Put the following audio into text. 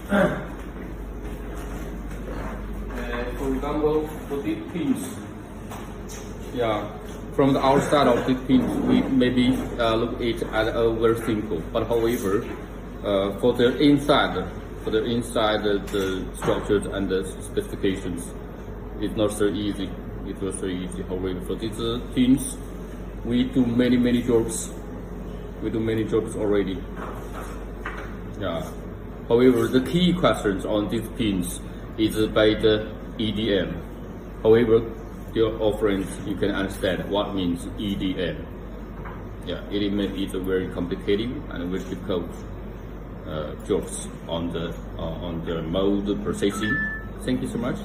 For example, for these pins, yeah, from the outside of the pins, we maybe look at it as very simple. But however, for the inside, the structures and the specifications, it's not so easy. It's not so easy. However, for these pins, we do many jobs. We do many jobs already. Yeah. However, the key questions on these pins is by the EDM. However, dear all friends, you can understand what means EDM. Yeah, EDM is a very complicated and very difficult jobs on the mold processing. Thank you so much.